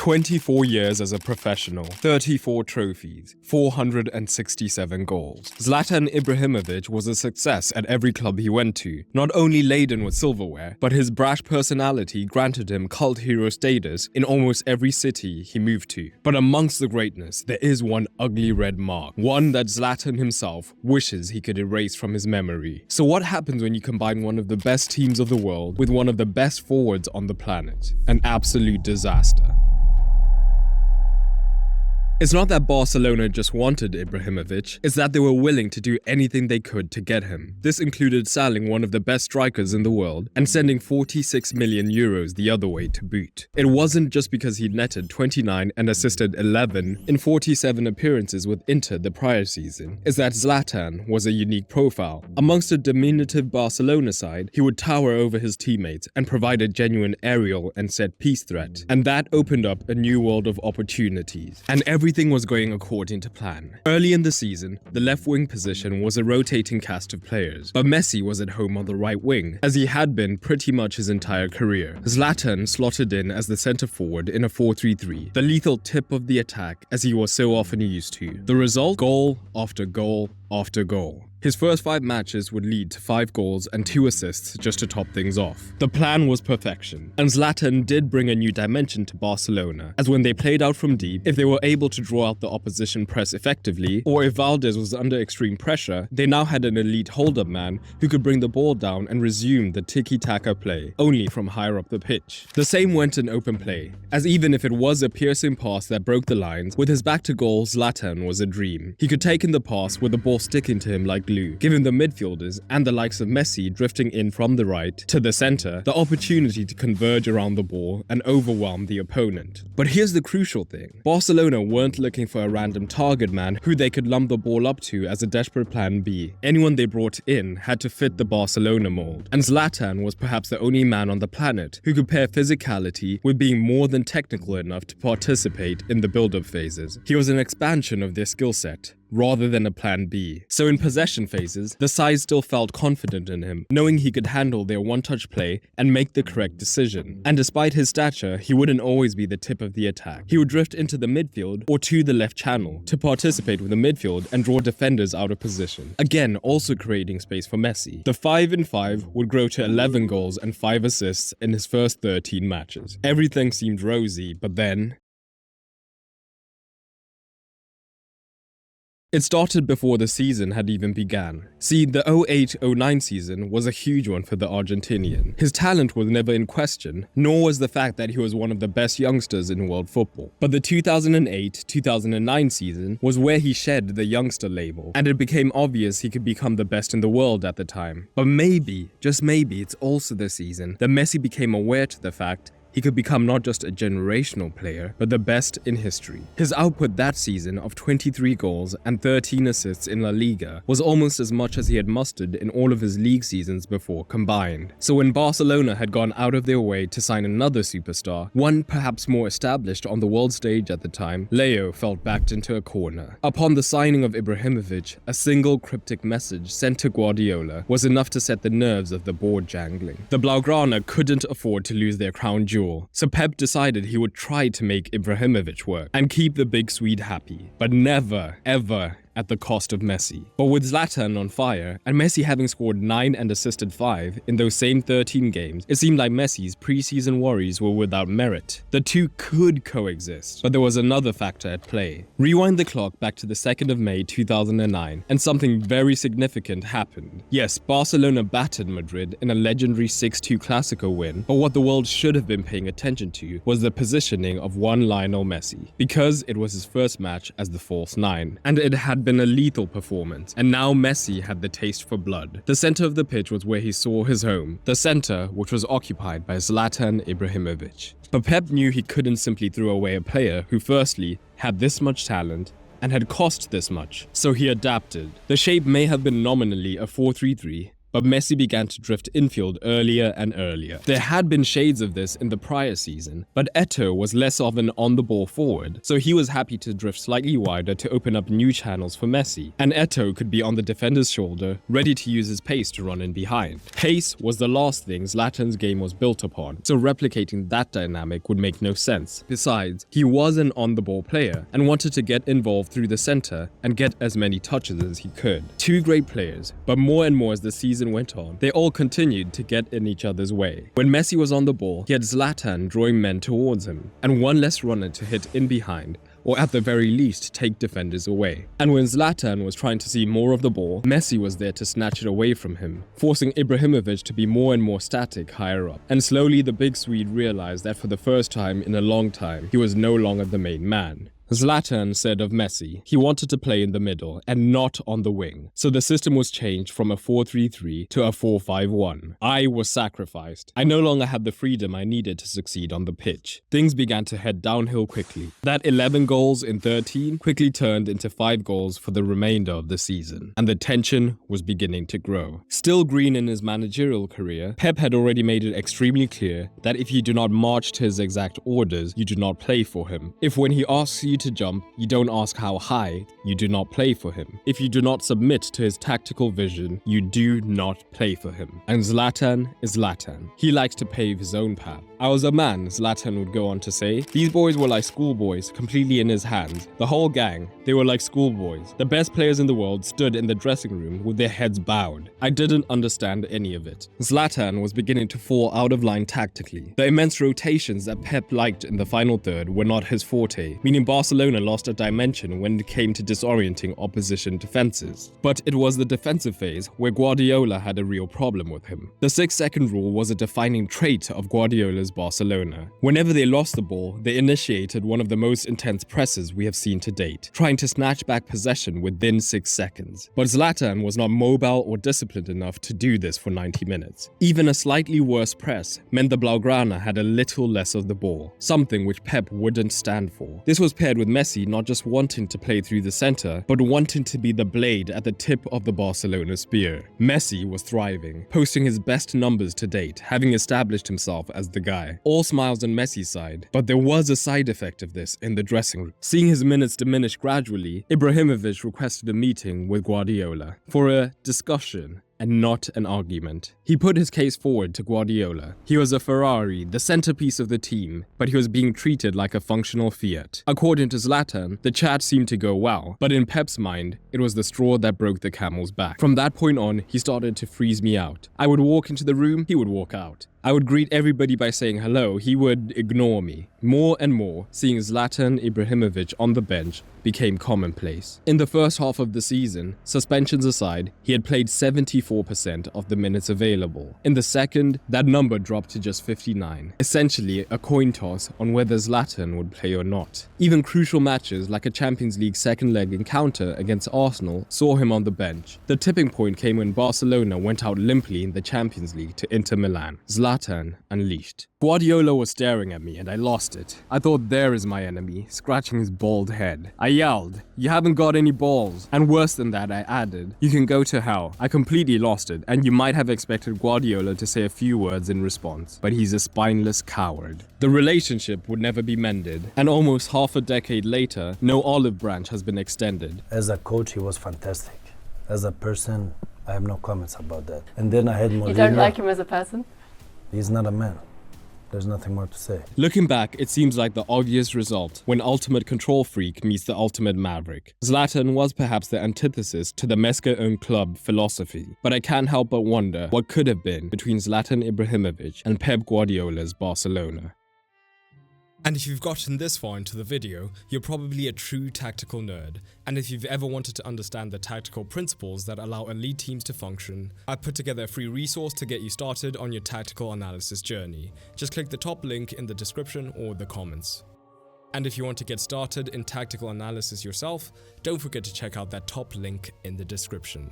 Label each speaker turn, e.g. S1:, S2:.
S1: 24 years as a professional, 34 trophies, 467 goals. Zlatan Ibrahimovic was a success at every club he went to, not only laden with silverware, but his brash personality granted him cult hero status in almost every city he moved to. But amongst the greatness, there is one ugly red mark, one that Zlatan himself wishes he could erase from his memory. So what happens when you combine one of the best teams of the world with one of the best forwards on the planet? An absolute disaster. It's not that Barcelona just wanted Ibrahimovic, it's that they were willing to do anything they could to get him. This included selling one of the best strikers in the world and sending 46 million euros the other way to boot. It wasn't just because he'd netted 29 and assisted 11 in 47 appearances with Inter the prior season. It's that Zlatan was a unique profile. Amongst a diminutive Barcelona side, he would tower over his teammates and provide a genuine aerial and set-piece threat. And that opened up a new world of opportunities. And everything was going according to plan. Early in the season, the left wing position was a rotating cast of players, but Messi was at home on the right wing, as he had been pretty much his entire career. Zlatan slotted in as the centre forward in a 4-3-3, the lethal tip of the attack as he was so often used to. The result? Goal after goal after goal. His first 5 matches would lead to 5 goals and 2 assists just to top things off. The plan was perfection, and Zlatan did bring a new dimension to Barcelona, as when they played out from deep, if they were able to draw out the opposition press effectively, or if Valdez was under extreme pressure, they now had an elite hold-up man who could bring the ball down and resume the tiki-taka play, only from higher up the pitch. The same went in open play, as even if it was a piercing pass that broke the lines, with his back to goal, Zlatan was a dream. He could take in the pass with the ball sticking to him like glue, giving the midfielders and the likes of Messi drifting in from the right to the center the opportunity to converge around the ball and overwhelm the opponent. But here's the crucial thing. Barcelona weren't looking for a random target man who they could lump the ball up to as a desperate plan B. Anyone they brought in had to fit the Barcelona mold, and Zlatan was perhaps the only man on the planet who could pair physicality with being more than technical enough to participate in the build-up phases. He was an expansion of their skill set, rather than a plan B. So in possession phases, the side still felt confident in him, knowing he could handle their one-touch play and make the correct decision. And despite his stature, he wouldn't always be the tip of the attack. He would drift into the midfield or to the left channel to participate with the midfield and draw defenders out of position. Again, also creating space for Messi. The 5-in-5 would grow to 11 goals and 5 assists in his first 13 matches. Everything seemed rosy, but then it started before the season had even began. See, the 08-09 season was a huge one for the Argentinian. His talent was never in question, nor was the fact that he was one of the best youngsters in world football. But the 2008-2009 season was where he shed the youngster label, and it became obvious he could become the best in the world at the time. But maybe, just maybe, it's also the season that Messi became aware to the fact he could become not just a generational player, but the best in history. His output that season of 23 goals and 13 assists in La Liga was almost as much as he had mustered in all of his league seasons before combined. So when Barcelona had gone out of their way to sign another superstar, one perhaps more established on the world stage at the time, Leo felt backed into a corner. Upon the signing of Ibrahimovic, a single cryptic message sent to Guardiola was enough to set the nerves of the board jangling. The Blaugrana couldn't afford to lose their crown jewel, so Pep decided he would try to make Ibrahimovic work and keep the big Swede happy, but never, ever at the cost of Messi. But with Zlatan on fire, and Messi having scored 9 and assisted 5 in those same 13 games, it seemed like Messi's preseason worries were without merit. The two could coexist, but there was another factor at play. Rewind the clock back to the 2nd of May 2009, and something very significant happened. Yes, Barcelona battered Madrid in a legendary 6-2 Clasico win, but what the world should have been paying attention to was the positioning of one Lionel Messi, because it was his first match as the false 9, and it had been a lethal performance, and now Messi had the taste for blood. The center of the pitch was where he saw his home, the center which was occupied by Zlatan Ibrahimovic. But Pep knew he couldn't simply throw away a player who firstly had this much talent and had cost this much, so he adapted. The shape may have been nominally a 4-3-3, but Messi began to drift infield earlier and earlier. There had been shades of this in the prior season, but Eto'o was less of an on-the-ball forward, so he was happy to drift slightly wider to open up new channels for Messi, and Eto'o could be on the defender's shoulder, ready to use his pace to run in behind. Pace was the last thing Zlatan's game was built upon, so replicating that dynamic would make no sense. Besides, he was an on-the-ball player and wanted to get involved through the center and get as many touches as he could. Two great players, but more and more as the season went on, they all continued to get in each other's way. When Messi was on the ball, he had Zlatan drawing men towards him, and one less runner to hit in behind, or at the very least take defenders away. And when Zlatan was trying to see more of the ball, Messi was there to snatch it away from him, forcing Ibrahimovic to be more and more static higher up. And slowly the big Swede realized that for the first time in a long time, he was no longer the main man. Zlatan said of Messi, he wanted to play in the middle and not on the wing, so the system was changed from a 4-3-3 to a 4-5-1. I was sacrificed. I no longer had the freedom I needed to succeed on the pitch. Things began to head downhill quickly. That 11 goals in 13 quickly turned into 5 goals for the remainder of the season, and the tension was beginning to grow. Still green in his managerial career, Pep had already made it extremely clear that if you do not march to his exact orders, you do not play for him. If when he asks you to jump, you don't ask how high, you do not play for him. If you do not submit to his tactical vision, you do not play for him. And Zlatan is Zlatan. He likes to pave his own path. I was a man, Zlatan would go on to say. These boys were like schoolboys, completely in his hands. The whole gang, they were like schoolboys. The best players in the world stood in the dressing room with their heads bowed. I didn't understand any of it. Zlatan was beginning to fall out of line tactically. The immense rotations that Pep liked in the final third were not his forte, meaning Barcelona lost a dimension when it came to disorienting opposition defenses. But it was the defensive phase where Guardiola had a real problem with him. The 6-second rule was a defining trait of Guardiola's Barcelona. Whenever they lost the ball, they initiated one of the most intense presses we have seen to date, trying to snatch back possession within 6 seconds. But Zlatan was not mobile or disciplined enough to do this for 90 minutes. Even a slightly worse press meant the Blaugrana had a little less of the ball, something which Pep wouldn't stand for. This was paired with Messi not just wanting to play through the center, but wanting to be the blade at the tip of the Barcelona spear. Messi was thriving, posting his best numbers to date, having established himself as the guy. All smiles on Messi's side, but there was a side effect of this in the dressing room. Seeing his minutes diminish gradually, Ibrahimovic requested a meeting with Guardiola for a discussion and not an argument. He put his case forward to Guardiola. He was a Ferrari, the centerpiece of the team, but he was being treated like a functional Fiat. According to Zlatan, the chat seemed to go well, but in Pep's mind, it was the straw that broke the camel's back. From that point on, he started to freeze me out. I would walk into the room, he would walk out. I would greet everybody by saying hello, he would ignore me. More and more, seeing Zlatan Ibrahimovic on the bench became commonplace. In the first half of the season, suspensions aside, he had played 74% of the minutes available. In the second, that number dropped to just 59, essentially a coin toss on whether Zlatan would play or not. Even crucial matches like a Champions League second leg encounter against Arsenal saw him on the bench. The tipping point came when Barcelona went out limply in the Champions League to Inter Milan. Zlatan unleashed. Guardiola was staring at me and I lost it. I thought, there is my enemy, scratching his bald head. I yelled, "You haven't got any balls." And worse than that, I added, "You can go to hell." I completely lost it, and you might have expected Guardiola to say a few words in response, but he's a spineless coward. The relationship would never be mended, and almost half a decade later, no olive branch has been extended.
S2: As a coach, he was fantastic. As a person, I have no comments about that. And then I had Mourinho.
S3: You don't like him as a person?
S2: He's not a man. There's nothing more to say.
S1: Looking back, it seems like the obvious result when ultimate control freak meets the ultimate maverick. Zlatan was perhaps the antithesis to the Mesker-owned club philosophy, but I can't help but wonder what could have been between Zlatan Ibrahimovic and Pep Guardiola's Barcelona. And if you've gotten this far into the video, you're probably a true tactical nerd. And if you've ever wanted to understand the tactical principles that allow elite teams to function, I've put together a free resource to get you started on your tactical analysis journey. Just click the top link in the description or the comments. And if you want to get started in tactical analysis yourself, don't forget to check out that top link in the description.